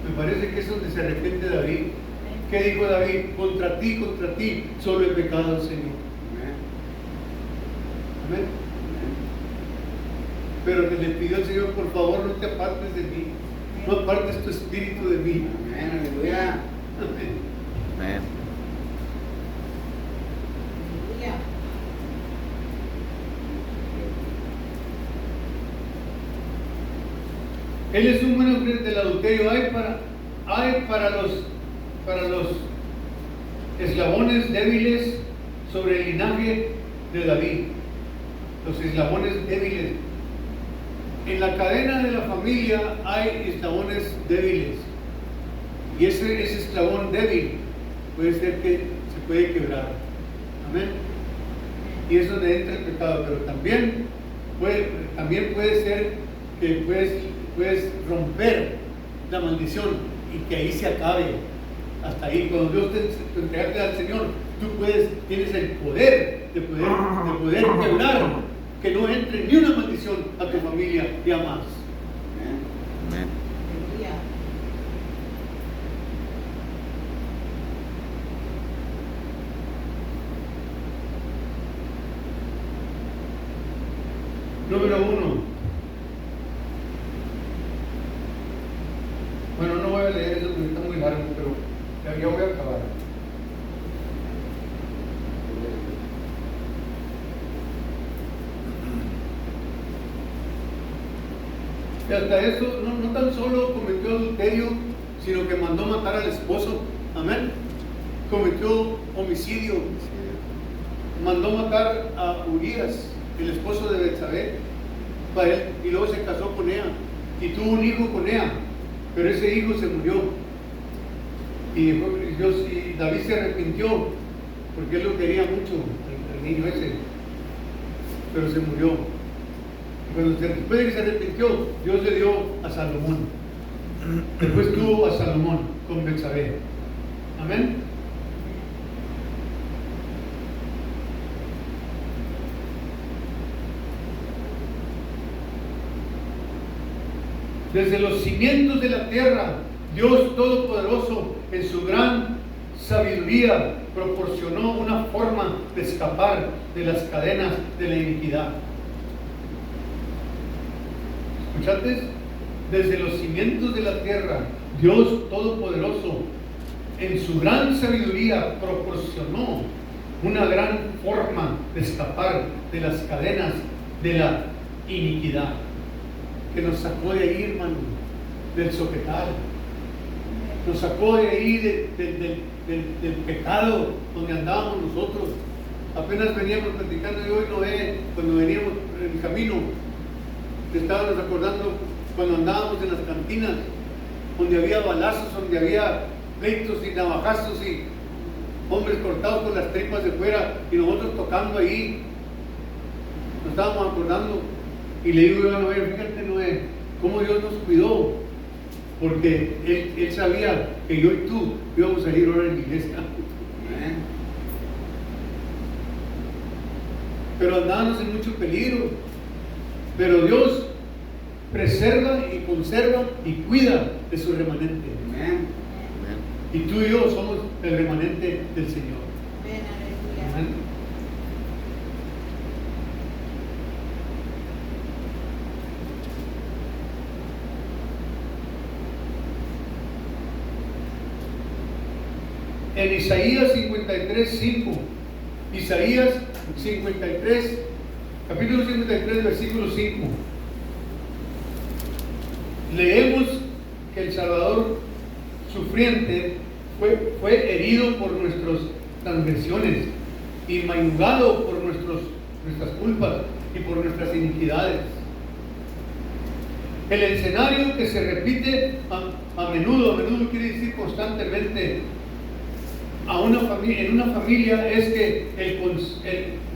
me parece que es donde se arrepiente David. ¿Qué dijo David? Contra ti, solo he pecado, Señor. Amén. Pero que le pidió al Señor, por favor, no te apartes de mí, no apartes tu espíritu de mí. Amén, aleluya. Amén. Amén. Él es un buen hombre del adulterio. Hay para los eslabones débiles sobre el linaje de David. Los eslabones débiles. En la cadena de la familia hay eslabones débiles. Y ese eslabón débil puede ser que se puede quebrar. Amén. Y es donde entra el pecado. Pero también puede ser que puedes romper la maldición y que ahí se acabe. Hasta ahí, cuando Dios te entregaste al Señor, tú tienes el poder de poder quebrar, que no entre ni una maldición a tu familia y a más. Amén. Número 1. Bueno, no voy a leer eso porque está muy largo, pero ya voy a acabar. Y hasta eso, no tan solo cometió adulterio, sino que mandó matar al esposo. Amén. Cometió homicidio. Mandó matar a Urías, el esposo de Betsabé, para él, y luego se casó con ella y tuvo un hijo con ella, pero ese hijo se murió. Y David se arrepintió porque él lo quería mucho, el niño ese, pero se murió. Después de que se arrepintió, Dios le dio a Salomón. Después tuvo a Salomón con Betsabé. Amén. Desde los cimientos de la tierra, Dios Todopoderoso, en su gran sabiduría, proporcionó una forma de escapar de las cadenas de la iniquidad. ¿Escuchaste? Desde los cimientos de la tierra, Dios Todopoderoso en su gran sabiduría proporcionó una gran forma de escapar de las cadenas de la iniquidad, que nos sacó de ahí, hermano, del soquetal, nos sacó de ahí del pecado donde andábamos nosotros. Apenas veníamos platicando y hoy Noé, cuando veníamos en el camino, estábamos acordando cuando andábamos en las cantinas, donde había balazos, donde había pleitos y navajazos y hombres cortados con las tripas de fuera y nosotros tocando ahí. Nos estábamos acordando y le digo yo a Noé, fíjate Noé, cómo Dios nos cuidó, porque él sabía que yo y tú íbamos a ir ahora en la iglesia. Pero andábamos en mucho peligro, pero Dios preserva y conserva y cuida de su remanente. Y tú y yo somos el remanente del Señor. Amén. En Isaías 53:5, Isaías 53, capítulo 53, versículo 5, leemos que el Salvador sufriente fue herido por nuestras transgresiones y mayugado por nuestras culpas y por nuestras iniquidades. El escenario que se repite a menudo quiere decir constantemente en una familia es que el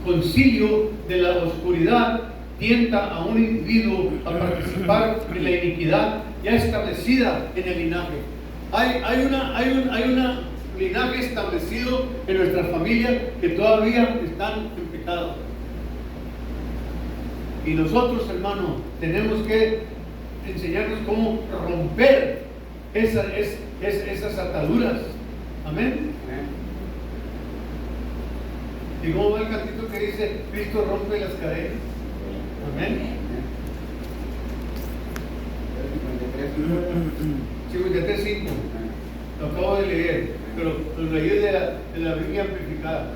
concilio de la oscuridad tienta a un individuo a participar en la iniquidad ya establecida en el linaje. Hay un linaje establecido en nuestra familia que todavía están en pecado. Y nosotros, hermanos, tenemos que enseñarnos cómo romper esas ataduras. Amén. ¿Y cómo va el cantito que dice Cristo rompe las cadenas? Amén. 53:5. Lo acabo de leer, pero lo leí de la Biblia amplificada.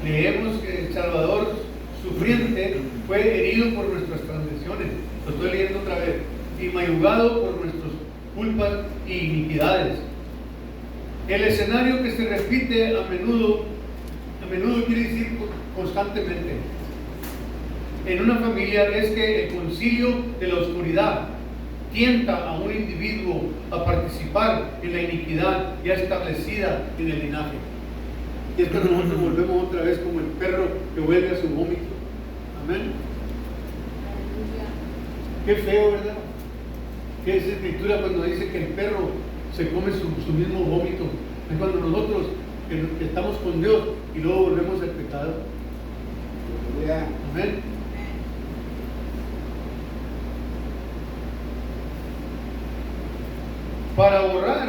Leemos que el Salvador sufriente fue herido por nuestras transgresiones. Lo estoy leyendo otra vez. Y mayugado por nuestras culpas y iniquidades. El escenario que se repite a menudo quiere decir constantemente en una familia es que el concilio de la oscuridad tienta a un individuo a participar en la iniquidad ya establecida en el linaje. Y es cuando nosotros volvemos otra vez como el perro que vuelve a su vómito. Amén. Qué feo, ¿verdad? Que es escritura cuando dice que el perro se come su mismo vómito. Es cuando nosotros que estamos con Dios y luego volvemos al pecado. Amén. Para borrar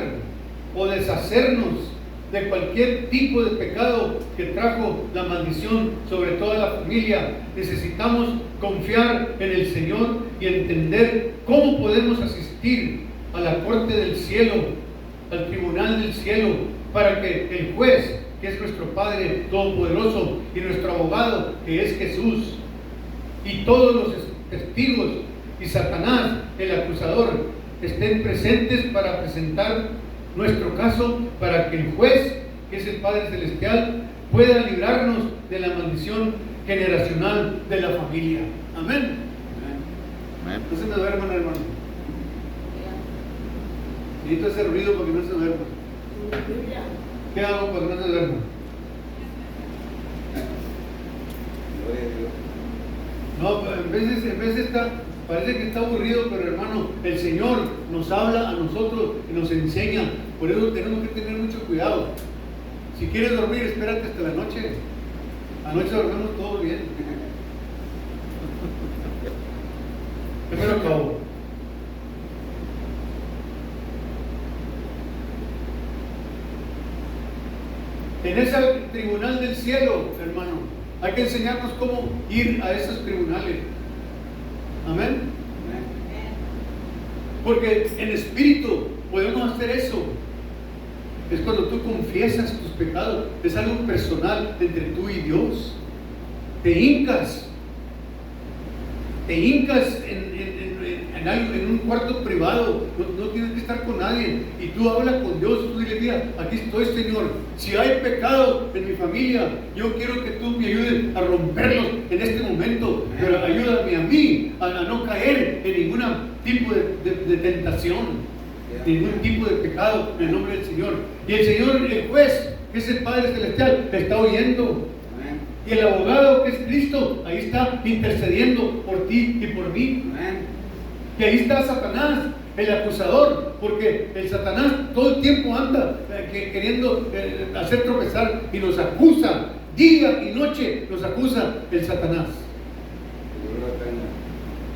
o deshacernos de cualquier tipo de pecado que trajo la maldición sobre toda la familia, necesitamos confiar en el Señor y entender cómo podemos asistir a la corte del cielo, al tribunal del cielo, para que el juez, que es nuestro Padre Todopoderoso, y nuestro abogado, que es Jesús, y todos los testigos, y Satanás, el acusador, estén presentes para presentar nuestro caso, para que el juez, que es el Padre Celestial, pueda librarnos de la maldición generacional de la familia. Amén. Amén. No se me duerman, hermano. Necesito ese ruido para que no se duerman. ¿Qué hago para que no se duerman? No, en vez de estar, parece que está aburrido, pero hermano, el Señor nos habla a nosotros y nos enseña. Por eso tenemos que tener mucho cuidado. Si quieres dormir, espérate hasta la noche. Anoche dormimos todos bien. Primero acabo. En ese tribunal del cielo, hermano, hay que enseñarnos cómo ir a esos tribunales. Amén. Porque en espíritu podemos hacer eso. Es cuando tú confiesas tus pecados. Es algo personal entre tú y Dios. Te hincas en un cuarto privado, no tienes que estar con nadie, y tú hablas con Dios, tú dile: mira, aquí estoy, Señor, si hay pecado en mi familia, yo quiero que tú me ayudes a romperlos en este momento, pero ayúdame a mí a no caer en ningún tipo de tentación, ningún tipo de pecado, en el nombre del Señor. Y el Señor, el juez, que es el Padre Celestial, te está oyendo. Y el abogado, que es Cristo, ahí está intercediendo por ti y por mí. Y ahí está Satanás, el acusador, porque el Satanás todo el tiempo anda queriendo hacer tropezar, y nos acusa, día y noche nos acusa el Satanás.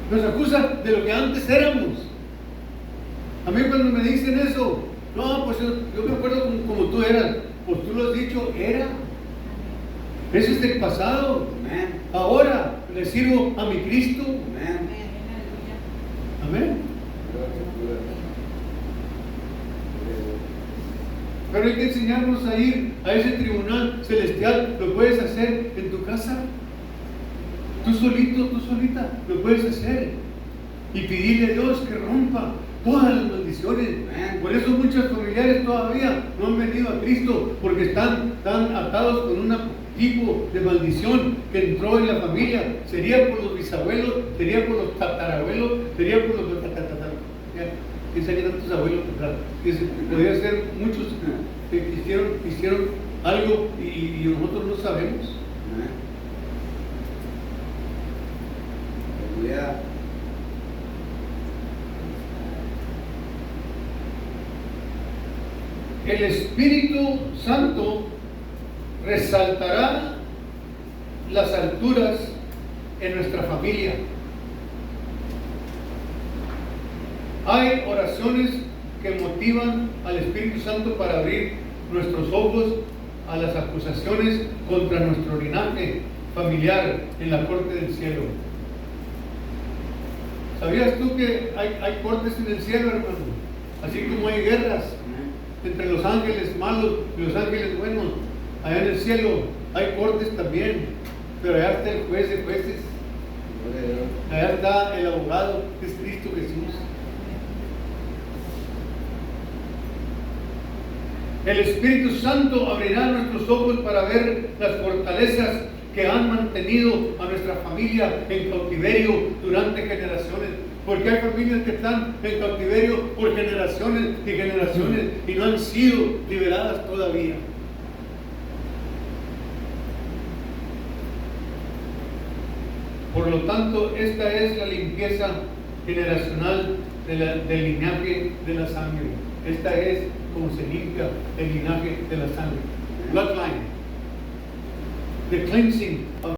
Nos acusa de lo que antes éramos. A mí cuando me dicen eso, no, pues yo me acuerdo como tú eras. Pues tú lo has dicho, era. Eso es del pasado. Amén. Ahora le sirvo a mi Cristo. Amén. Amén. Pero hay que enseñarnos a ir a ese tribunal celestial. Lo puedes hacer en tu casa. Tú solito, tú solita, lo puedes hacer. Y pedirle a Dios que rompa todas las maldiciones. Por eso muchos familiares todavía no han venido a Cristo, porque están atados con un tipo de maldición que entró en la familia. Sería por los bisabuelos, sería por los tatarabuelos, sería por los que salían tus abuelos, podría ser muchos que hicieron algo y nosotros no sabemos. Aleluya. El Espíritu Santo resaltará las alturas en nuestra familia. Hay oraciones que motivan al Espíritu Santo para abrir nuestros ojos a las acusaciones contra nuestro linaje familiar en la corte del cielo. ¿Sabías tú que hay cortes en el cielo, hermano? Así como hay guerras entre los ángeles malos y los ángeles buenos, allá en el cielo hay cortes también, pero allá está el juez de jueces, allá está el abogado, que es Cristo Jesús. El Espíritu Santo abrirá nuestros ojos para ver las fortalezas que han mantenido a nuestra familia en cautiverio durante generaciones. Porque hay familias que están en cautiverio por generaciones y generaciones y no han sido liberadas todavía. Por lo tanto, esta es la limpieza generacional del linaje de la sangre. Esta es como se limpia el linaje de la sangre. Bloodline. The cleansing of